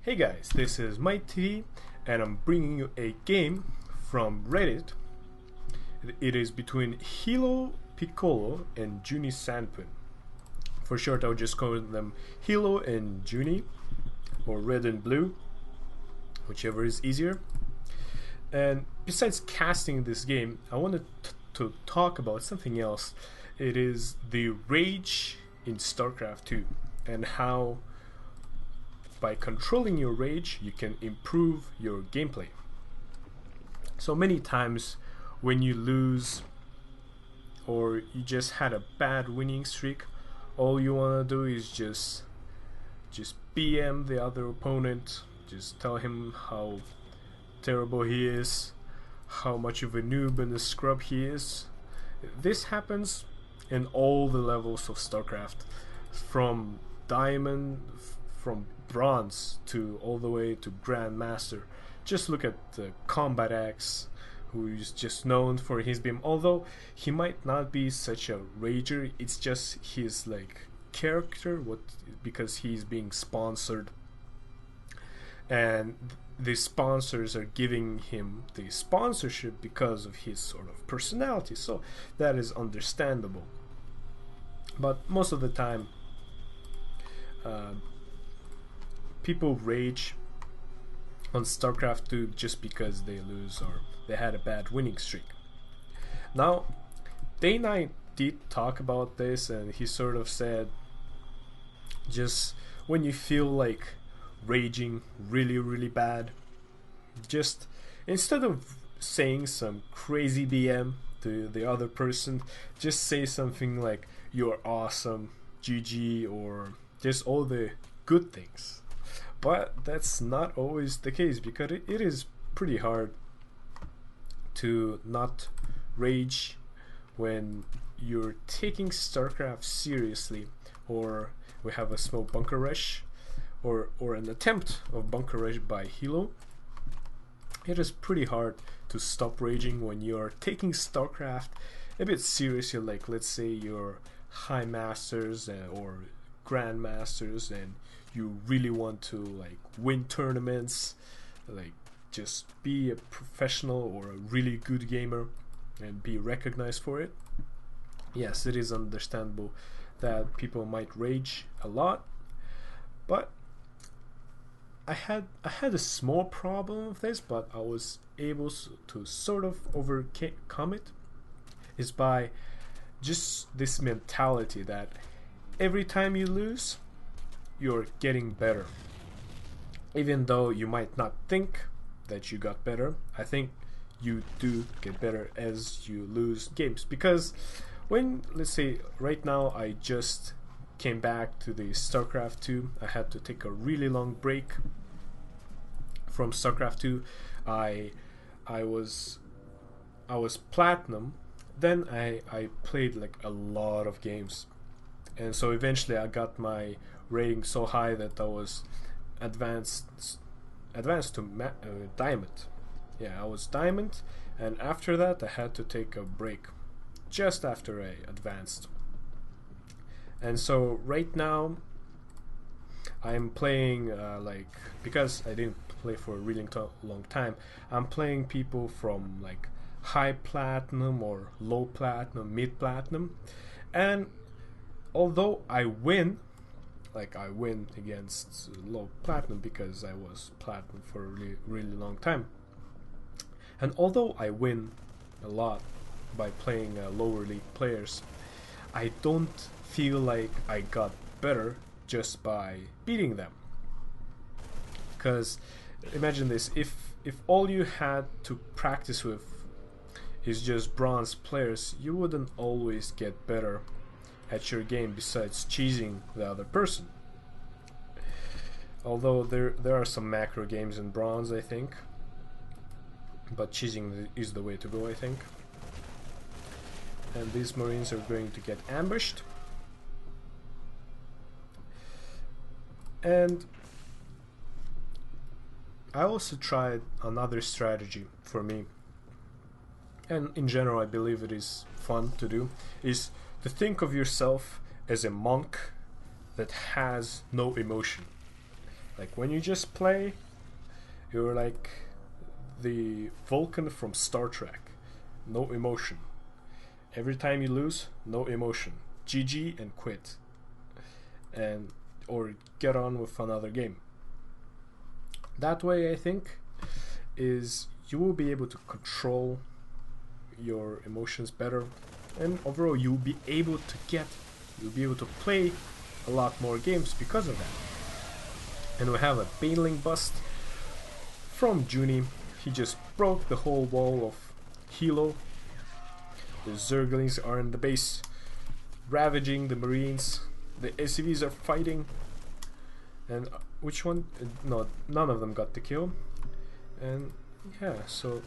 Hey guys, this is MightTV and I'm bringing you a game from Reddit. It is between Hilo Piccolo and Juni Sanpun. For short, I'll just call them Hilo and Juni, or Red and Blue, whichever is easier. And besides casting this game, I wanted to talk about something else. It is the rage in Starcraft 2 and how by controlling your rage you can improve your gameplay. So many times when you lose or you just had a bad winning streak, all you want to do is just BM the other opponent, just tell him how terrible he is, how much of a noob and a scrub he is. This happens in all the levels of Starcraft, from diamond, from bronze to all the way to Grandmaster. Just look at Combat X, who is just known for his beam. Although he might not be such a rager, it's just his like character, because he's being sponsored, and the sponsors are giving him the sponsorship because of his sort of personality. So that is understandable. But most of the time, people rage on Starcraft 2 just because they lose or they had a bad winning streak. Now, Day 9 did talk about this, and he sort of said, just when you feel like raging really bad, just instead of saying some crazy BM to the other person, just say something like "you're awesome, GG," or just all the good things. But that's not always the case, because it is pretty hard to not rage when you're taking Starcraft seriously, or we have a small bunker rush, or an attempt of bunker rush by Hilo. It is pretty hard to stop raging when you're taking Starcraft a bit seriously, like let's say you're High Masters or Grandmasters, and you really want to like win tournaments, like just be a professional or a really good gamer and be recognized for it. Yes, it is understandable that people might rage a lot, but I had a small problem with this, but I was able to sort of overcome it, is by just this mentality that every time you lose, you're getting better. Even though you might not think that you got better, I think you do get better as you lose games. Because when, let's say right now, I just came back to the Starcraft 2, I had to take a really long break from Starcraft 2. I was platinum, then I played like a lot of games, and so eventually I got my rating so high that I was advanced to diamond. Yeah, I was diamond, and after that I had to take a break just after I advanced. And so right now I'm playing because I didn't play for a really long time, I'm playing people from like high platinum or low platinum, mid platinum, and although I win against low platinum because I was platinum for a really long time, and although I win a lot by playing lower league players, I don't feel like I got better just by beating them. Because imagine this, if all you had to practice with is just bronze players, you wouldn't always get better at your game besides cheesing the other person. Although there are some macro games in bronze, I think, but cheesing is the way to go, I think. And these Marines are going to get ambushed, and I also tried another strategy for me, and in general I believe it is fun to do, is to think of yourself as a monk that has no emotion. Like when you just play, you're like the Vulcan from Star Trek. No emotion. Every time you lose, no emotion. GG and quit. And or get on with another game. That way, I think, is you will be able to control your emotions better, and overall you'll be able to play a lot more games because of that. And we have a Baneling bust from Junie. He just broke the whole wall of Hilo. The Zerglings are in the base, ravaging the Marines. The SCVs are fighting, and which one? No, none of them got the kill. And yeah, so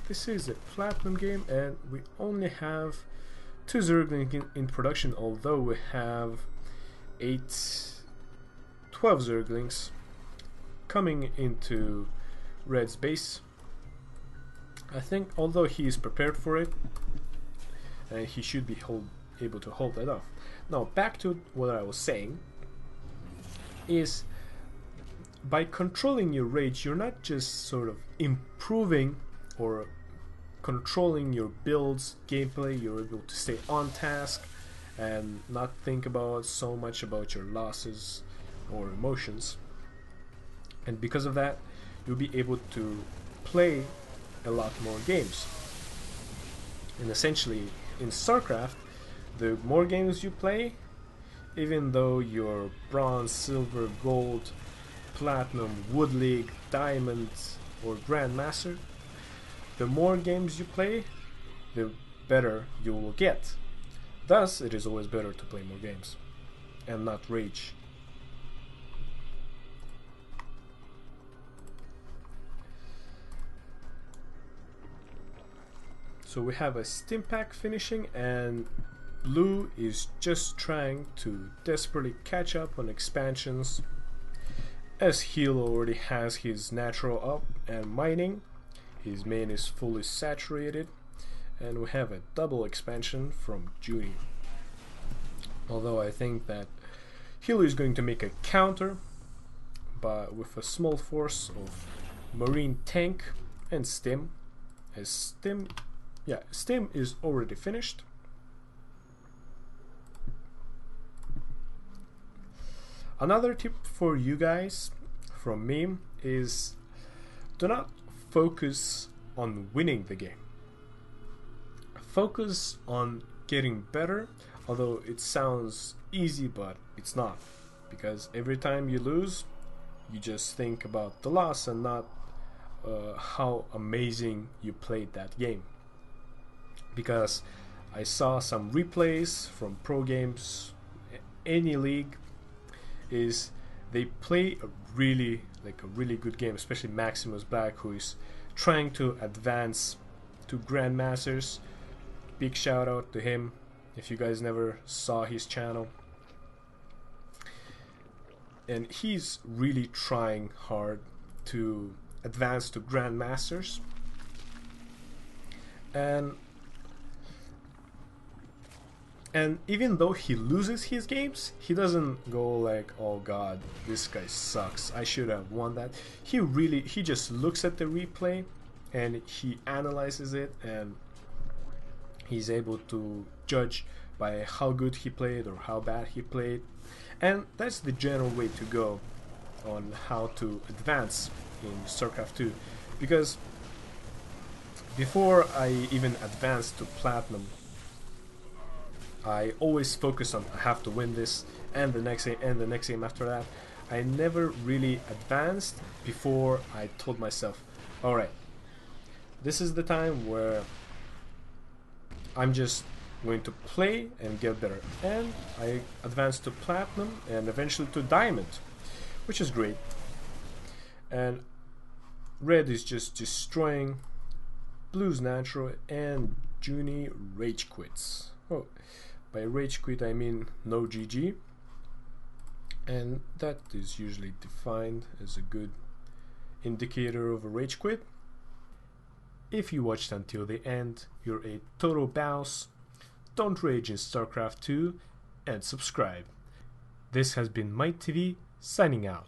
this is a platinum game, and we only have 2 Zerglings in production, although we have 12 Zerglings coming into Red's base. I think although he is prepared for it, he should be able to hold that off. Now back to what I was saying, is by controlling your rage, you're not just sort of improving or controlling your builds, gameplay, you're able to stay on task and not think about so much about your losses or emotions. And because of that, you'll be able to play a lot more games. And essentially, in StarCraft, the more games you play, even though you're bronze, silver, gold, platinum, wood league, diamond, or grandmaster, the more games you play, the better you will get. Thus, it is always better to play more games and not rage. So we have a stim pack finishing, and Blue is just trying to desperately catch up on expansions, as Heal already has his natural up and mining. His main is fully saturated, and we have a double expansion from Junie. Although I think that Heal is going to make a counter, but with a small force of Marine tank and Stim. As Stim is already finished. Another tip for you guys from me is do not focus on winning the game. Focus on getting better, although it sounds easy, but it's not. Because every time you lose, you just think about the loss and not how amazing you played that game. Because I saw some replays from pro games, any league, is they play a really good game, especially Maximus Black, who is trying to advance to Grandmasters. Big shout out to him if you guys never saw his channel. And he's really trying hard to advance to Grandmasters. And even though he loses his games, he doesn't go like, oh god, this guy sucks, I should have won that. He just looks at the replay and he analyzes it, and he's able to judge by how good he played or how bad he played. And that's the general way to go on how to advance in StarCraft 2. Because before I even advanced to Platinum, I always focus on I have to win this and the next game and the next game after that. I never really advanced before I told myself, alright, this is the time where I'm just going to play and get better. And I advanced to Platinum and eventually to Diamond, which is great. And Red is just destroying Blue's natural, and Junie rage quits. Oh, by rage quit I mean no GG, and that is usually defined as a good indicator of a rage quit. If you watched until the end, you're a total boss. Don't rage in StarCraft 2 and subscribe. This has been MightTV signing out.